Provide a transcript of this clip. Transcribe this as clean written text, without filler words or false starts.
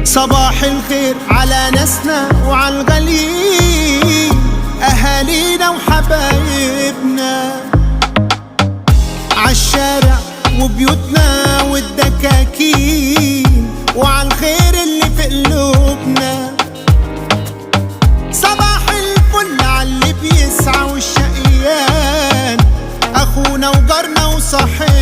صباح الخير على ناسنا وعلى الغاليين، أهالينا وحبايبنا عالشارع وبيوتنا والدكاكين، وعلى الخير اللي في قلوبنا. صباح الفل عاللي بيسعى والشقيان، أخونا وجارنا وصاحبنا.